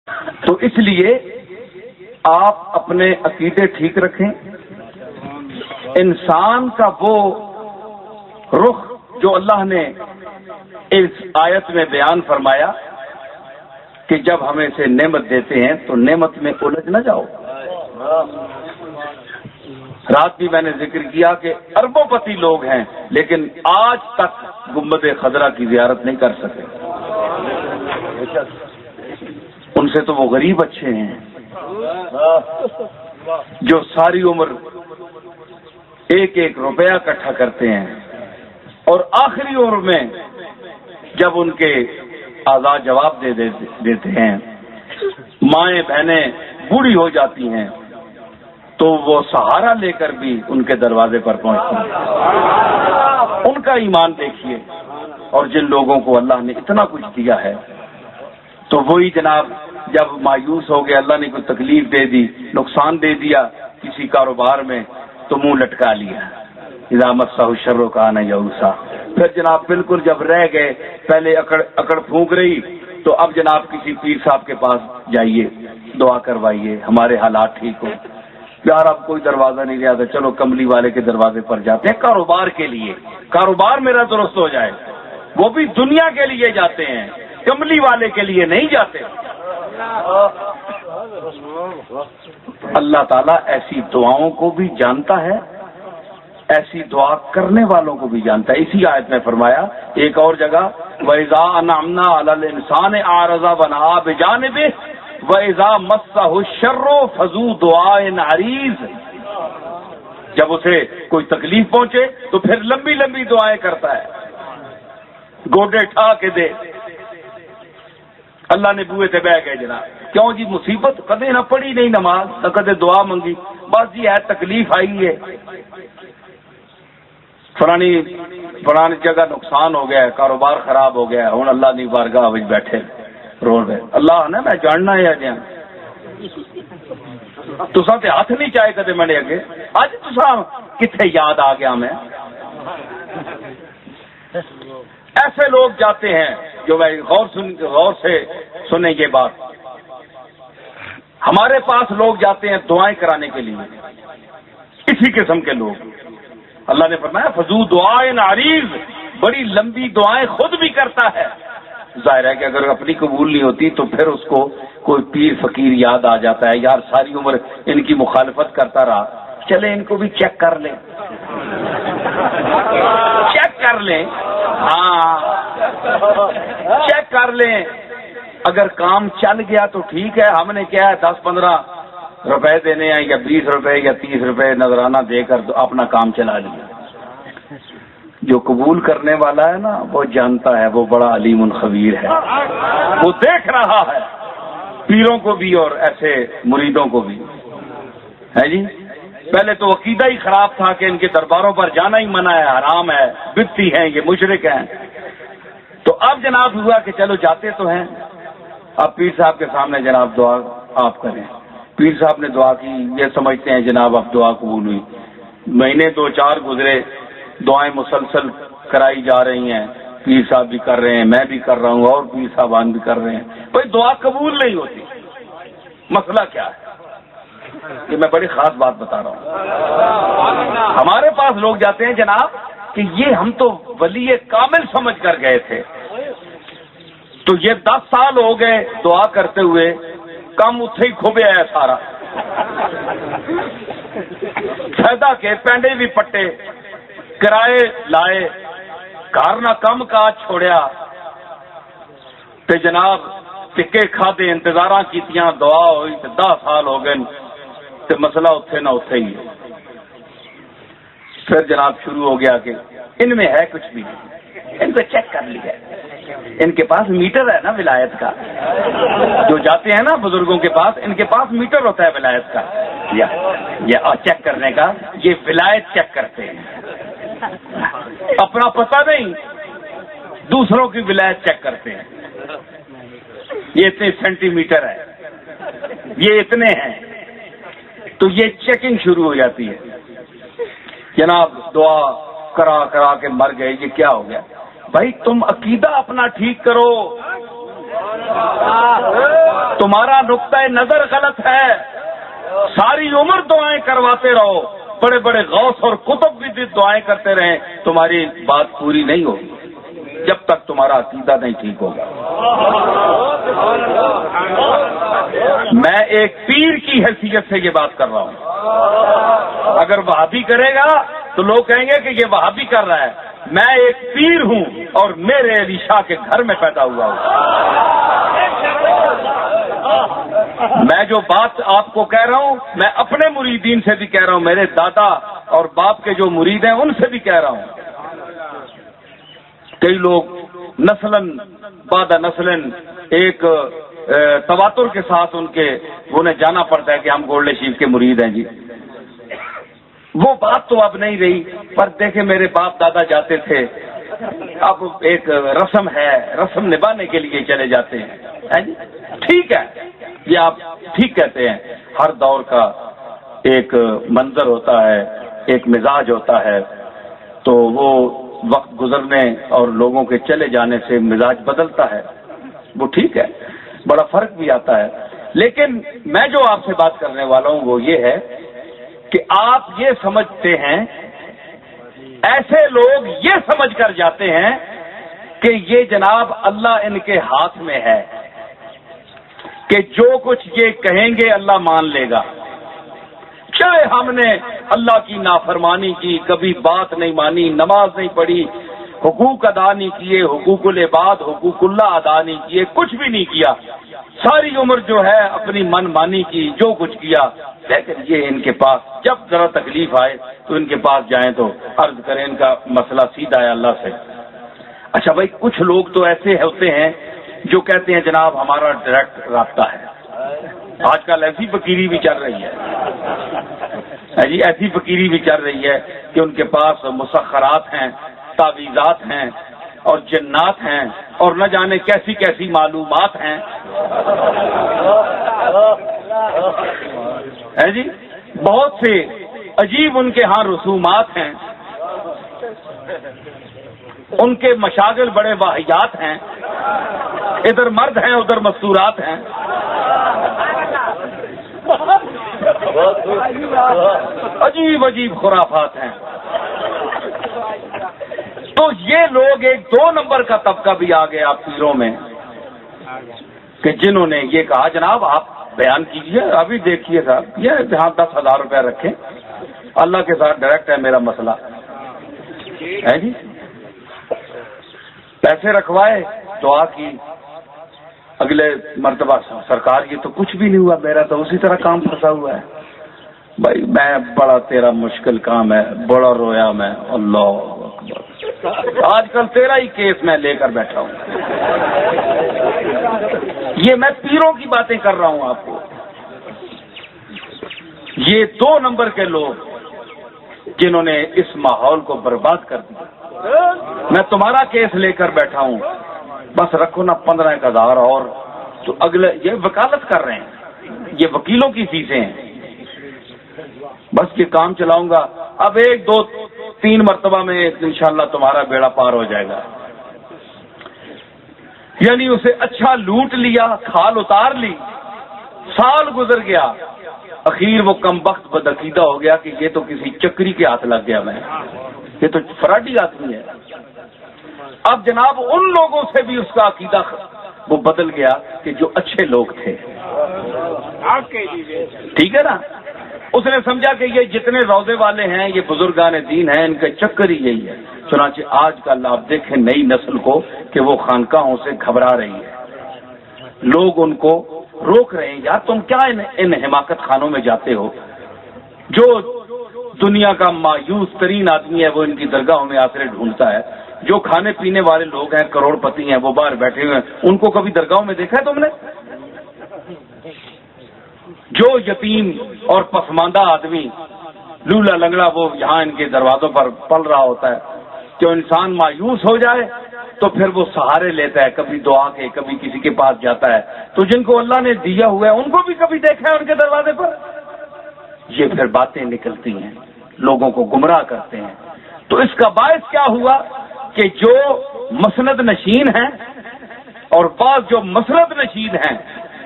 تو اس لیے آپ اپنے عقیدے ٹھیک رکھیں. انسان کا وہ رخ جو اللہ نے اس آیت میں بیان فرمایا کہ جب ہمیں سے نعمت دیتے ہیں تو نعمت میں الجھ نہ جاؤ. رات بھی میں نے ذکر کیا کہ اربوں پتی لوگ ہیں لیکن آج تک گنبد خضرا کی زیارت نہیں کر سکے. ان سے تو وہ غریب اچھے ہیں جو ساری عمر ایک ایک روپیہ اکٹھا کرتے ہیں اور آخری عمر میں جب ان کے آزاد جواب دیتے ہیں، مائیں بہنیں بوڑھی ہو جاتی ہیں تو وہ سہارا لے کر بھی ان کے دروازے پر پہنچتے ہیں. ان کا ایمان دیکھیے. اور جن لوگوں کو اللہ نے اتنا کچھ دیا ہے تو وہی جناب جب مایوس ہو گئے، اللہ نے کوئی تکلیف دے دی، نقصان دے دیا کسی کاروبار میں تو منہ لٹکا لیا. اذا مسہ الشر کان یئوسا. پھر جناب بالکل جب رہ گئے، پہلے اکڑ پھونک رہی تو اب جناب کسی پیر صاحب کے پاس جائیے، دعا کروائیے ہمارے حالات ٹھیک ہو. یار اب کوئی دروازہ نہیں رہا تھا، چلو کملی والے کے دروازے پر جاتے ہیں کاروبار کے لیے، کاروبار میرا درست ہو جائے. وہ بھی دنیا کے لیے جاتے ہیں، کملی والے کے لیے نہیں جاتے. اللہ تعالیٰ ایسی دعاؤں کو بھی جانتا ہے، ایسی دعا کرنے والوں کو بھی جانتا ہے. اسی آیت میں فرمایا ایک اور جگہ وَإِذَا أَنْعَمْنَا عَلَى الْإِنسَانِ أَعْرَضَ وَنَأَىٰ بِجَانِبِهِ وَإِذَا مَسَّهُ الشَّرُّ فَذُو دُعَاءٍ عَرِيضٍ. جب اسے کوئی تکلیف پہنچے تو پھر لمبی لمبی دعائیں کرتا ہے، گوڈے ٹھا کے دے. اللہ نے بوئے سے بہ گئے جناب. کیوں جی؟ مصیبت کدے نہ پڑھی نہیں نماز، نہ کدے دعا منگی، بس جی ہے تکلیف آئی ہے، فلانی جگہ نقصان ہو گیا ہے، کاروبار خراب ہو گیا ہے، ہوں اللہ نے بارگاہ وچ بیٹھے رو رہے. اللہ نے میں جاننا ہے جی تساں تے ہاتھ نہیں چاہے کدے میں نے اگے، اج تساں کتنے یاد آ گیا میں. ایسے لوگ جاتے ہیں جو میں غور سے سنیں یہ بات. ہمارے پاس لوگ جاتے ہیں دعائیں کرانے کے لیے، اسی قسم کے لوگ. اللہ نے فرمایا فضو دعائن عریض، بڑی لمبی دعائیں خود بھی کرتا ہے. ظاہر ہے کہ اگر اپنی قبول نہیں ہوتی تو پھر اس کو کوئی پیر فقیر یاد آ جاتا ہے، یار ساری عمر ان کی مخالفت کرتا رہا، چلے ان کو بھی چیک کر لیں، چیک کر لیں. ہاں چیک کر لیں، اگر کام چل گیا تو ٹھیک ہے. ہم نے کیا ہے 10-15 روپے دینے ہیں یا 20 روپے یا 30 روپے نذرانہ دے کر اپنا کام چلا لیا. جو قبول کرنے والا ہے نا وہ جانتا ہے، وہ بڑا علیم خبیر ہے، وہ دیکھ رہا ہے پیروں کو بھی اور ایسے مریدوں کو بھی ہے جی. پہلے تو عقیدہ ہی خراب تھا کہ ان کے درباروں پر جانا ہی منع ہے، حرام ہے، بدعتی ہیں، یہ مشرک ہیں. تو اب جناب ہوا کہ چلو جاتے تو ہیں. اب پیر صاحب کے سامنے جناب دعا آپ کریں. پیر صاحب نے دعا کی، یہ سمجھتے ہیں جناب اب دعا قبول ہوئی. مہینے 2-4 گزرے، دعائیں مسلسل کرائی جا رہی ہیں، پیر صاحب بھی کر رہے ہیں، میں بھی کر رہا ہوں اور پیر صاحبان بھی کر رہے ہیں، کوئی دعا قبول نہیں ہوتی. مسئلہ کیا ہے؟ یہ میں بڑی خاص بات بتا رہا ہوں. ہمارے پاس لوگ جاتے ہیں جناب کہ یہ ہم تو ولی کامل سمجھ کر گئے تھے، تو یہ 10 سال ہو گئے دعا کرتے ہوئے، کم اتھے ہی کھوبیا ہے سارا. فائدہ کے پینڈے بھی پٹے، کرائے لائے، گھر نہ کم کاج چھوڑیا تے جناب ٹکے کھادے، انتظاراں کیتیاں، دعا ہوئی تے 10 سال ہو گئے تے مسئلہ اتھے نہ اتھے ہی. پھر جناب شروع ہو گیا کہ ان میں ہے کچھ بھی نہیں، ان کو چیک کر لیا. ان کے پاس میٹر ہے نا ولایت کا، جو جاتے ہیں نا بزرگوں کے پاس، ان کے پاس میٹر ہوتا ہے ولایت کا، یا چیک کرنے کا. یہ ولایت چیک کرتے ہیں، اپنا پتہ نہیں، دوسروں کی ولایت چیک کرتے ہیں. یہ اتنے سینٹی میٹر ہے، یہ اتنے ہیں، تو یہ چیکنگ شروع ہو جاتی ہے. جناب دعا کرا کرا کے مر گئے. یہ کیا ہو گیا بھائی؟ تم عقیدہ اپنا ٹھیک کرو. تمہارا نقطۂ نظر غلط ہے. ساری عمر دعائیں کرواتے رہو, بڑے بڑے غوث اور کتب بھی دعائیں کرتے رہیں, تمہاری بات پوری نہیں ہوگی جب تک تمہارا عقیدہ نہیں ٹھیک ہوگا. میں ایک پیر کی حیثیت سے یہ بات کر رہا ہوں. اگر وہابی کرے گا تو لوگ کہیں گے کہ یہ وہابی کر رہا ہے. میں ایک پیر ہوں اور میرے علی شاہ کے گھر میں پیدا ہوا ہوں. میں جو بات آپ کو کہہ رہا ہوں میں اپنے مریدین سے بھی کہہ رہا ہوں, میرے دادا اور باپ کے جو مرید ہیں ان سے بھی کہہ رہا ہوں. کئی لوگ نسلاً بعد نسلاً ایک تواتر کے ساتھ انہیں جانا پڑتا ہے کہ ہم گولڈ شیف کے مرید ہیں جی. وہ بات تو اب نہیں رہی, پر دیکھیں میرے باپ دادا جاتے تھے, اب ایک رسم ہے, رسم نبھانے کے لیے چلے جاتے ہیں. ٹھیک ہے, یہ آپ ٹھیک کہتے ہیں. ہر دور کا ایک منظر ہوتا ہے, ایک مزاج ہوتا ہے, تو وہ وقت گزرنے اور لوگوں کے چلے جانے سے مزاج بدلتا ہے, وہ ٹھیک ہے, بڑا فرق بھی آتا ہے. لیکن میں جو آپ سے بات کرنے والا ہوں وہ یہ ہے کہ آپ یہ سمجھتے ہیں, ایسے لوگ یہ سمجھ کر جاتے ہیں کہ یہ جناب اللہ ان کے ہاتھ میں ہے, کہ جو کچھ یہ کہیں گے اللہ مان لے گا. چاہے ہم نے اللہ کی نافرمانی کی, کبھی بات نہیں مانی, نماز نہیں پڑھی, حقوق ادا نہیں کیے, حقوق العباد حقوق اللہ ادا نہیں کیے, کچھ بھی نہیں کیا, ساری عمر جو ہے اپنی من مانی کی, جو کچھ کیا, لیکن یہ ان کے پاس جب ذرا تکلیف آئے تو ان کے پاس جائیں تو عرض کریں ان کا مسئلہ سیدھا ہے اللہ سے. اچھا بھائی, کچھ لوگ تو ایسے ہوتے ہیں جو کہتے ہیں جناب ہمارا ڈائریکٹ رابطہ ہے. آج کل ایسی فقیری بھی چل رہی ہے جی, ایسی فقیری بھی چل رہی ہے کہ ان کے پاس مسخرات ہیں, تعویذات ہیں اور جنات ہیں اور نہ جانے کیسی کیسی معلومات ہیں جی. بہت سے عجیب ان کے ہاں رسومات ہیں, ان کے مشاغل بڑے واحیات ہیں, ادھر مرد ہیں ادھر مستورات ہیں. عجیب عجیب خرافات ہیں. تو یہ لوگ ایک 2 نمبر کا طبقہ بھی آ گیا پیروں میں کہ جنہوں نے یہ کہا جناب آپ بیان کیجئے, ابھی دیکھیے صاحب یہ جہاں 10,000 روپے رکھیں, اللہ کے ساتھ ڈائریکٹ ہے میرا مسئلہ ہے جی. پیسے رکھوائے, دعا کی, اگلے مرتبہ سرکار یہ تو کچھ بھی نہیں ہوا, میرا تو اسی طرح کام پھنسا ہوا ہے. بھائی میں بڑا تیرا مشکل کام ہے, بڑا رویا میں, اللہ اکبر, آج کل تیرا ہی کیس میں لے کر بیٹھا ہوں. یہ میں پیروں کی باتیں کر رہا ہوں آپ کو. یہ 2 نمبر کے لوگ جنہوں نے اس ماحول کو برباد کر دیا. میں تمہارا کیس لے کر بیٹھا ہوں, بس رکھو نا 15,000 اور, تو اگلے یہ وکالت کر رہے ہیں, یہ وکیلوں کی فیسیں ہیں, بس یہ کام چلاؤں گا. اب 1 2 3 مرتبہ میں انشاءاللہ تمہارا بیڑا پار ہو جائے گا. یعنی اسے اچھا لوٹ لیا, کھال اتار لی, سال گزر گیا, اخیر وہ کم بخت بدعقیدہ ہو گیا کہ یہ تو کسی چکری کے ہاتھ لگ گیا, میں یہ تو فراڈی آدمی ہے. اب جناب ان لوگوں سے بھی اس کا عقیدہ وہ بدل گیا کہ جو اچھے لوگ تھے, ٹھیک ہے نا. اس نے سمجھا کہ یہ جتنے روزے والے ہیں یہ بزرگان دین ہیں, ان کا چکر ہی یہی ہے. چنانچہ آج کل آپ دیکھیں نئی نسل کو کہ وہ خانقاہوں سے گھبرا رہی ہے, لوگ ان کو روک رہے ہیں, یار تم کیا ان حماقت خانوں میں جاتے ہو. جو دنیا کا مایوس ترین آدمی ہے وہ ان کی درگاہوں میں آسرے ڈھونڈتا ہے. جو کھانے پینے والے لوگ ہیں, کروڑ پتی ہیں, وہ باہر بیٹھے ہوئے ہیں, ان کو کبھی درگاہوں میں دیکھا ہے تم نے؟ جو یتیم اور پسماندہ آدمی لولا لنگڑا وہ یہاں ان کے دروازوں پر پل رہا ہوتا ہے. جو انسان مایوس ہو جائے تو پھر وہ سہارے لیتا ہے, کبھی دعا کے, کبھی کسی کے پاس جاتا ہے. تو جن کو اللہ نے دیا ہوا ہے ان کو بھی کبھی دیکھا ہے ان کے دروازے پر. یہ پھر باتیں نکلتی ہیں, لوگوں کو گمراہ کرتے ہیں. تو اس کا باعث کیا ہوا کہ جو مسند نشین ہیں اور بعض جو مسرت نشید ہیں